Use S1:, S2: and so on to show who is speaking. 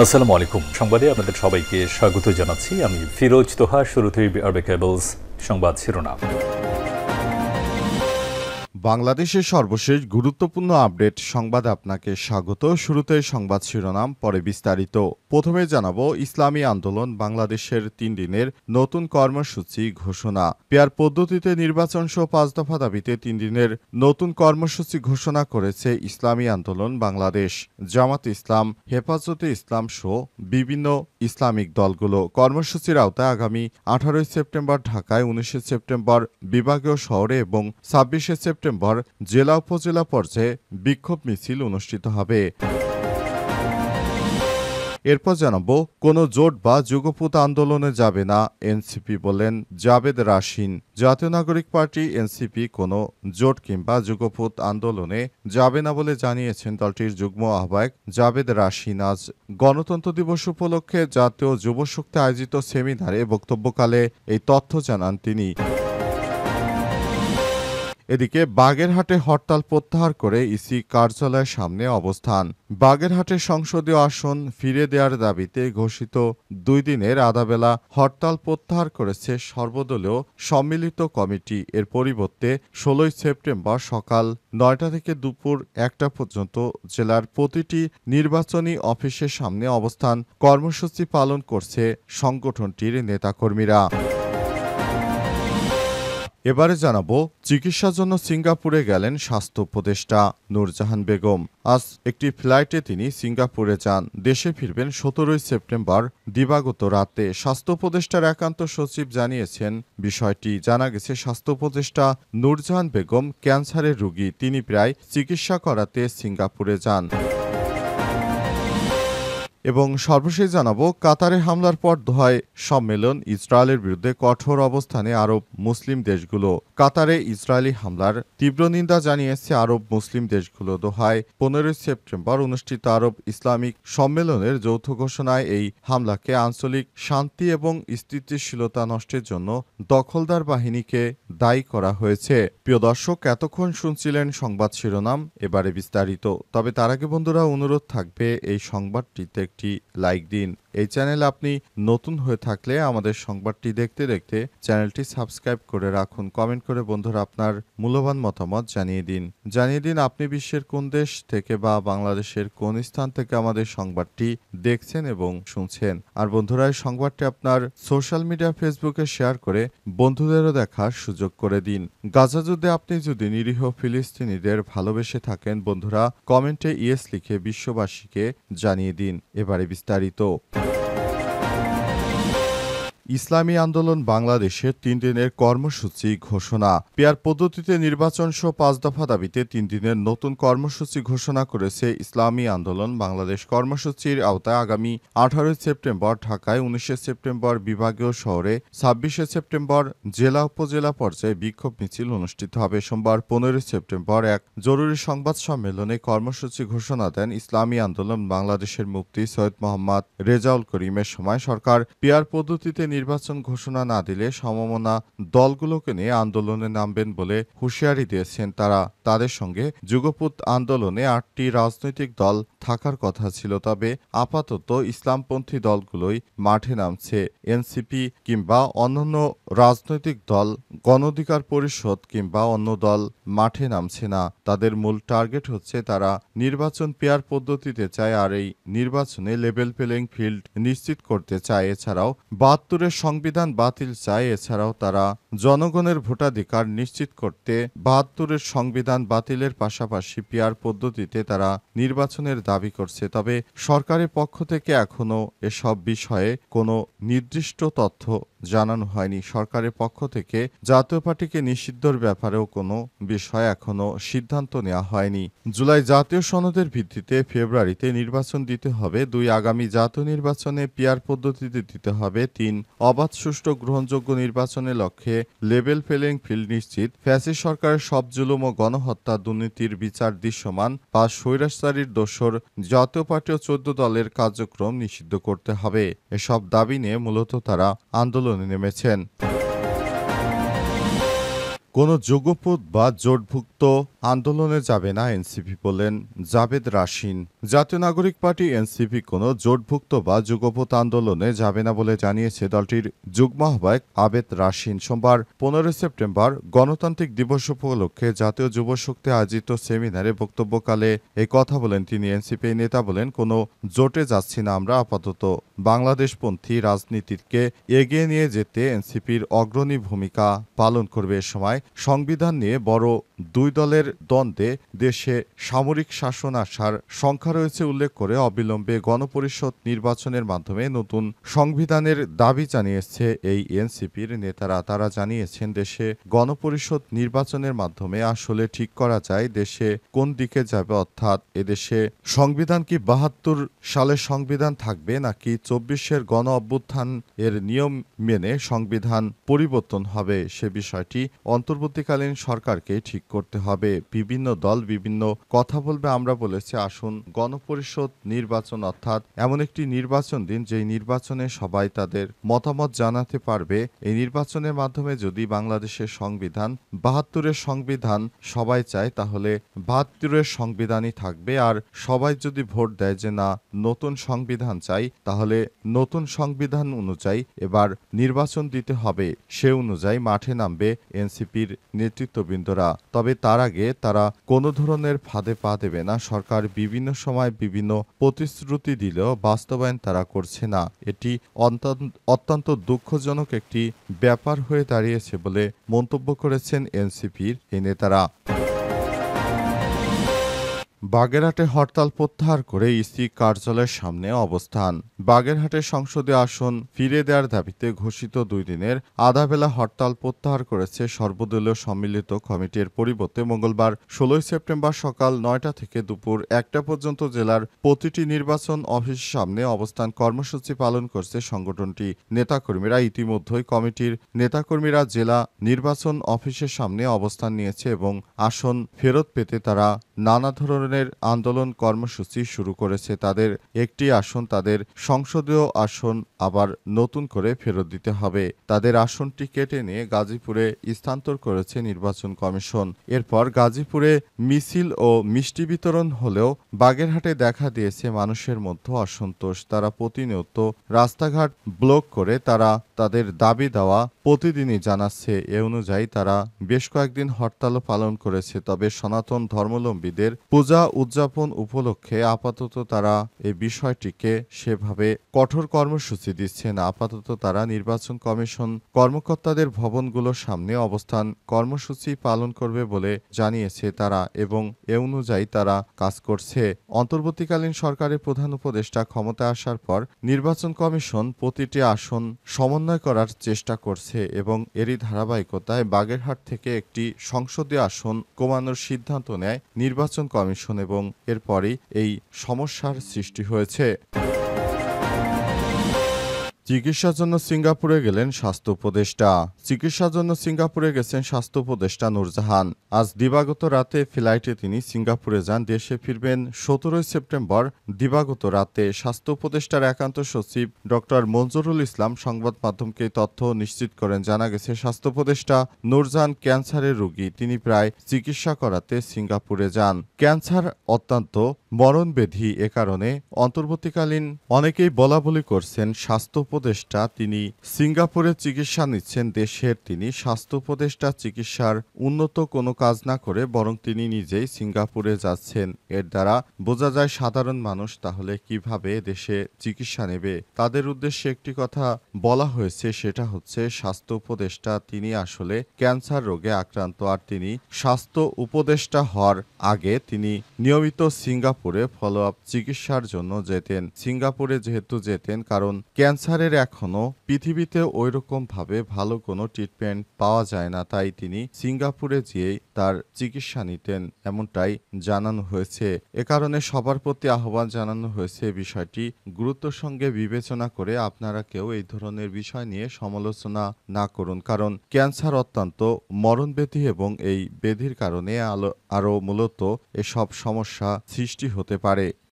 S1: আসসালামু আলাইকুম। সংবাদে আপনাদের সবাইকে স্বাগত জানাচ্ছি। আমি ফিরোজ তোহা। শুরুতেই আরবে কেবলস সংবাদ শিরোনাম।
S2: বাংলাদেশের সর্বশেষ গুরুত্বপূর্ণ আপডেট সংবাদে আপনাকে স্বাগত। শুরুতে সংবাদ শিরোনাম, পরে বিস্তারিত। প্রথমে জানাবো ইসলামী আন্দোলন বাংলাদেশের 3 দিনের নতুন কর্মসূচি ঘোষণা। পেয়ার পদ্ধতিতে নির্বাচন সহ 5 দফা দাবিতে 3 দিনের নতুন কর্মসূচি ঘোষণা করেছে ইসলামী আন্দোলন বাংলাদেশ, জামাত ইসলাম, হেফাজতে ইসলাম সহ বিভিন্ন ইসলামিক দলগুলো। কর্মসূচির আওতায় আগামী 18 সেপ্টেম্বর ঢাকায়, 19 সেপ্টেম্বর বিভাগীয় শহরে এবং 26 সেপ্টেম্বর জেলা উপজেলা পর্যায়ে বিক্ষোভ মিছিল অনুষ্ঠিত হবে। এরপর জানাবো, কোনো জোট বা যুগপৎ আন্দোলনে যাবে না এনসিপি, বলেন জাবেদ রাশিন। জাতীয় নাগরিক পার্টি এনসিপি কোনো জোট কিংবা যুগপৎ আন্দোলনে যাবে না বলে জানিয়েছেন দলটির যুগ্ম আহ্বায়ক জাবেদ রাশিন। আজ গণতন্ত্র দিবস উপলক্ষে জাতীয় যুব শক্তি আয়োজিত সেমিনারে বক্তব্যকালে এই তথ্য জানান তিনি। এদিকে বাগেরহাটে হরতাল প্রত্যাহার করে ইসি কার্যালয়ের সামনে অবস্থান। বাগেরহাটের সংসদীয় আসন ফিরে দেওয়ার দাবিতে ঘোষিত 2 দিনের আধাবেলা হরতাল প্রত্যাহার করেছে সর্বদলীয় সম্মিলিত কমিটি। এর পরিবর্তে 16 সেপ্টেম্বর সকাল 9টা থেকে দুপুর 1টা পর্যন্ত জেলার প্রতিটি নির্বাচনী অফিসের সামনে অবস্থান কর্মসূচি পালন করছে সংগঠনটির নেতাকর্মীরা। এবারে জানাবো, চিকিৎসার জন্য সিঙ্গাপুরে গেলেন স্বাস্থ্য উপদেষ্টা নূরজাহান বেগম। আজ একটি ফ্লাইটে তিনি সিঙ্গাপুরে যান। দেশে ফিরবেন 17 সেপ্টেম্বর দিবাগত রাতে। স্বাস্থ্য উপদেষ্টার একান্ত সচিব জানিয়েছেন বিষয়টি। জানা গেছে, স্বাস্থ্য উপদেষ্টা নূরজাহান বেগম ক্যান্সারের রোগী। তিনি প্রায় চিকিৎসা করাতে সিঙ্গাপুরে যান। এবং সর্বশেষ জানাবো, কাতারে হামলার পর দোহায় সম্মেলন, ইসরায়েলের বিরুদ্ধে কঠোর অবস্থানে আরব মুসলিম দেশগুলো। কাতারে ইসরায়েলি হামলার তীব্র নিন্দা জানিয়েছে আরব মুসলিম দেশগুলো। দোহায় 15 সেপ্টেম্বর অনুষ্ঠিত আরব ইসলামিক সম্মেলনের যৌথ ঘোষণায় এই হামলাকে আঞ্চলিক শান্তি এবং স্থিতিশীলতা নষ্টের জন্য দখলদার বাহিনীকে দায়ী করা হয়েছে। প্রিয় দর্শক, এতক্ষণ শুনছিলেন সংবাদ শিরোনাম, এবারে বিস্তারিত। তবে তার আগে বন্ধুরা, অনুরোধ থাকবে এই সংবাদটিতে একটি লাইক দিন। এই চ্যানেলে আপনি নতুন হয়ে থাকলে আমাদের সংবাদটি দেখতে দেখতে চ্যানেলটি সাবস্ক্রাইব করে রাখুন। কমেন্ট করে বন্ধুরা আপনার মূল্যবান মতামত জানিয়ে দিন আপনি বিশ্বের কোন দেশ থেকে বা বাংলাদেশের কোন স্থান থেকে আমাদের সংবাদটি দেখছেন এবং শুনছেন। আর বন্ধুরা, এই সংবাদটি আপনার সোশ্যাল মিডিয়া ফেসবুকে শেয়ার করে বন্ধুদেরও দেখার সুযোগ করে দিন। গাজা যুদ্ধে আপনি যদি নিরীহ ফিলিস্তিনিদের ভালোবেসে থাকেন, বন্ধুরা কমেন্টে ইয়েস লিখে বিশ্ববাসীকে জানিয়ে দিন। এবারে বিস্তারিত। ইসলামী আন্দোলন বাংলাদেশের 3 দিনের কর্মসূচি ঘোষণা। পেয়ার পদ্ধতিতে নির্বাচন সহ 5 দফা দাবিতে 3 দিনের নতুন কর্মসূচি ঘোষণা করেছে ইসলামী আন্দোলন বাংলাদেশ। কর্মসূচির আওতায় আগামী 18 সেপ্টেম্বর ঢাকায়, 19 সেপ্টেম্বর বিভাগীয় শহরে, 26 সেপ্টেম্বর জেলা উপজেলা পর্যায়ে বিক্ষোভ মিছিল অনুষ্ঠিত হবে। সোমবার 15 সেপ্টেম্বর এক জরুরি সংবাদ সম্মেলনে কর্মসূচি ঘোষণা দেন ইসলামী আন্দোলন বাংলাদেশের মুফতি সৈয়দ মোহাম্মদ রেজাউল করিমের সময় সরকার পেয়ার পদ্ধতিতে নির্বাচন ঘোষণা না দিলে সমমনা দলগুলোকে নিয়ে আন্দোলনে নামবেন বলে হুঁশিয়ারি দিয়েছেন তারা। তাদের সঙ্গে যুগপৎ আন্দোলনে 8টি রাজনৈতিক দল থাকার কথা ছিল, তবে আপাতত ইসলামপন্থী দলগুলোই মাঠে নামছে। এনসিপি কিংবা অন্যান্য রাজনৈতিক দল, গণ অধিকার পরিষদ কিংবা অন্য দল মাঠে নামছে না। তাদের মূল টার্গেট হচ্ছে তারা নির্বাচন পেয়ার পদ্ধতিতে চায়, আর এই নির্বাচনে লেভেল প্লেইং ফিল্ড নিশ্চিত করতে চায়। এছাড়াও 72 সংবিধান বাতিল চায়। এছাড়াও তারা জনগণের ভোটাধিকার নিশ্চিত করতে 72 সংবিধান বাতিলের পাশাপাশি পেয়ার পদ্ধতিতে তারা নির্বাচনের দাবি করছে। তবে সরকারের পক্ষ থেকে এখনো এসব বিষয়ে কোনো নির্দিষ্ট তথ্য জানানো হয়নি। সরকারের পক্ষ থেকে জাতীয় পার্টিকে নিষিদ্ধর ব্যাপারেও কোনো বিষয় এখনো সিদ্ধান্ত নেওয়া হয়নি। জুলাই জাতীয় সনদের ভিত্তিতে ফেব্রুয়ারিতে নির্বাচন দিতে হবে 2, আগামী জাতীয় নির্বাচনে পেয়ার পদ্ধতিতে দিতে হবে 3, অবাধ, সুষ্ঠু, গ্রহণযোগ্য নির্বাচনের লক্ষ্যে লেভেল প্লেইং ফিল্ড নিশ্চিত, ফ্যাসিস্ট সরকারের সব জুলুম ও গণহত্যা, দুর্নীতির বিচার দৃশ্যমান, 5 স্বৈরাচারীর দোসর জাতীয় পার্টি ও 14 দলের কার্যক্রম নিষিদ্ধ করতে হবে। এসব দাবি নিয়ে মূলত তারা আন্দোলনে নেমেছেন। কোনো যুগপৎ বা জোটভুক্ত জোটভুক্ত আন্দোলনে যাবে না এনসিপি বললেন জাবেদ রাশিন। জাতীয় নাগরিক পার্টি এনসিপি কোনো জোটভুক্ত বা যুগপৎ আন্দোলনে যাবে না বলে জানিয়েছে দলটির যুগ্ম আহ্বায়ক আবেদ রাশিন। সোমবার 15 সেপ্টেম্বর গণতান্ত্রিক দিবস উপলক্ষে জাতীয় যুব শক্তি আয়োজিত সেমিনারে বক্তব্যকালে এই কথা বলেন তিনি। এনসিপি নেতা বলেন, কোনো জোটে যাচ্ছি না আমরা, আপাতত বাংলাদেশপন্থী রাজনীতিকে এগিয়ে নিয়ে যেতে এনসিপির অগ্রণী ভূমিকা পালন করবে। এ সময় সংবিধান নিয়ে বড় দুই দলের দ্বন্দ্বে দেশে সামরিক শাসন আসার সংখ্যা রয়েছে উল্লেখ করে অবিলম্বে গণপরিষদ নির্বাচনের মাধ্যমে নতুন সংবিধানের দাবি জানিয়েছে এই এনসিপির নেতারা। তারা জানিয়েছেন, দেশে গণপরিষদ নির্বাচনের মাধ্যমে আসলে ঠিক করা যায় দেশে কোন দিকে যাবে, অর্থাৎ এদেশে সংবিধান কি 72 সালের সংবিধান থাকবে নাকি 24-এর গণ অভ্যুত্থান এর নিয়ম মেনে সংবিধান পরিবর্তন হবে, সে বিষয়টি অন্তর্বর্তীকালীন সরকারকে ঠিক করতে হবে। বিভিন্ন দল বিভিন্ন কথা বলবে। আমরা বলেছি, আসুন গণপরিষদ নির্বাচন, অর্থাৎ এমন একটি নির্বাচন দিন যেই নির্বাচনে সবাই তাদের মতামত জানাতে পারবে। এই নির্বাচনের মাধ্যমে যদি বাংলাদেশের সংবিধান 72-এর সংবিধান সবাই চায়, তাহলে 72-এর সংবিধানই থাকবে। আর সবাই যদি ভোট দেয় যে না, নতুন সংবিধান চাই, তাহলে নতুন সংবিধান অনুযায়ী এবার নির্বাচন দিতে হবে। সে অনুযায়ী মাঠে নামবে এনসিপির নেতৃত্ববৃন্দরা। তবে তার আগে তারা কোনো ধরনের ফাঁদে পা দেবে না। সরকার বিভিন্ন সময় বিভিন্ন প্রতিশ্রুতি দিলেও বাস্তবায়ন তারা করছে না। এটি অত্যন্ত দুঃখজনক একটি ব্যাপার হয়ে দাঁড়িয়েছে বলে মন্তব্য করেছেন এনসিপির এই নেতারা। বাগেরহাটে হরতাল প্রত্যাহার করে ইসি কার্যালয়ের সামনে অবস্থান। বাগেরহাটের সংসদীয় আসন ফিরে দেওয়ার দাবিতে ঘোষিত 2 দিনের আধাবেলা হরতাল প্রত্যাহার করেছে সর্বদলীয় সম্মিলিত কমিটির পরিবর্তে মঙ্গলবার 16 সেপ্টেম্বর সকাল 9টা থেকে দুপুর 1টা পর্যন্ত জেলার প্রতিটি নির্বাচন অফিসের সামনে অবস্থান কর্মসূচি পালন করছে সংগঠনটি নেতাকর্মীরা। ইতিমধ্যেই কমিটির নেতাকর্মীরা জেলা নির্বাচন অফিসের সামনে অবস্থান নিয়েছে এবং আসন ফেরত পেতে তারা নানা ধরনের আন্দোলন কর্মসূচি শুরু করেছে। তাদের একটি আসন, তাদের সংসদীয় আসন আবার নতুন করে ফেরত দিতে হবে। তাদের আসনটি কেটে নিয়ে গাজীপুরে স্থানান্তর করেছে নির্বাচন কমিশন। এরপর গাজীপুরে মিছিল ও মিষ্টি বিতরণ হলেও বাগেরহাটে দেখা দিয়েছে মানুষের মধ্যে অসন্তোষ। তারা প্রতিনিয়ত রাস্তাঘাট ব্লক করে তারা তাদের দাবি দেওয়া প্রতিদিনই জানাচ্ছে। এ অনুযায়ী তারা বেশ কয়েকদিন হরতালও পালন করেছে। তবে সনাতন ধর্মাবলম্বীদের পূজা উদযাপন উপলক্ষে আপাতত তারা এই বিষয়টিকে সেভাবে কঠোর কর্মসূচি দিচ্ছে না। আপাতত তারা নির্বাচন কমিশন কর্মকর্তাদের ভবনগুলোর সামনে অবস্থান কর্মসূচি পালন করবে বলে জানিয়েছে তারা এবং এ অনুযায়ী তারা কাজ করছে। অন্তর্বর্তীকালীন সরকারের প্রধান উপদেষ্টা ক্ষমতায় আসার পর নির্বাচন কমিশন প্রতিটি আসন সমন্বয় করার চেষ্টা করছে এবং এরই ধারাবাহিকতায় বাগেরহাট থেকে একটি সংসদীয় আসন কমানোর সিদ্ধান্ত নেয় নির্বাচন কমিশন এবং এরপরই এই সমস্যার সৃষ্টি হয়েছে। চিকিৎসার জন্য সিঙ্গাপুরে গেলেন স্বাস্থ্য উপদেষ্টা। চিকিৎসার জন্য সিঙ্গাপুরে গেছেন স্বাস্থ্য উপদেষ্টা নূরজাহান। আজ দিবাগত রাতে ফ্লাইটে তিনি সিঙ্গাপুরে যান। দেশে ফিরবেন 17 সেপ্টেম্বর দিবাগত রাতে। স্বাস্থ্য উপদেষ্টার একান্ত সচিব ডক্টর মঞ্জুরুল ইসলাম সংবাদ মাধ্যমকে তথ্য নিশ্চিত করেন। জানা গেছে, স্বাস্থ্য উপদেষ্টা নূরজাহান ক্যান্সারের রোগী। তিনি প্রায় চিকিৎসা করাতে সিঙ্গাপুরে যান। ক্যান্সার অত্যন্ত মরণব্যাধি। এ কারণে অন্তর্বর্তীকালীন অনেকেই বলাবলি করছেন স্বাস্থ্য উপদেষ্টা তিনি সিঙ্গাপুরে চিকিৎসা নিচ্ছেন। দেশের তিনি স্বাস্থ্য উপদেষ্টা চিকিৎসার উন্নত কোনো কাজ না করে বরং তিনি নিজেই সিঙ্গাপুরে যাচ্ছেন। এর দ্বারা বোঝা যায় সাধারণ মানুষ তাহলে কিভাবে দেশে চিকিৎসা নেবে। তাদের উদ্দেশ্যে একটি কথা বলা হয়েছে, সেটা হচ্ছে স্বাস্থ্য উপদেষ্টা তিনি আসলে ক্যান্সার রোগে আক্রান্ত। আর তিনি স্বাস্থ্য উপদেষ্টা হওয়ার আগে তিনি নিয়মিত সিঙ্গাপুরে ফলো আপ চিকিৎসার জন্য যেতেন। সিঙ্গাপুরে যেহেতু যেতেন কারণ ক্যান্সারের এখনো পৃথিবীতে ওইরকম ভাবে ভালো কোনো ট্রিটমেন্ট পাওয়া যায় না, তাই তিনি সিঙ্গাপুরে যেয়েই তার চিকিৎসা নিতেন, এমনটাই জানানো হয়েছে। এ কারণে সবার প্রতি আহ্বান জানানো হয়েছে বিষয়টি গুরুত্বের সঙ্গে বিবেচনা করে আপনারা কেউ এই ধরনের বিষয় নিয়ে সমালোচনা না করুন। কারণ ক্যান্সার অত্যন্ত মরণব্যাধি এবং এই ব্যাধির কারণে আরও মূলত এসব সমস্যা সৃষ্টি হতে পারে।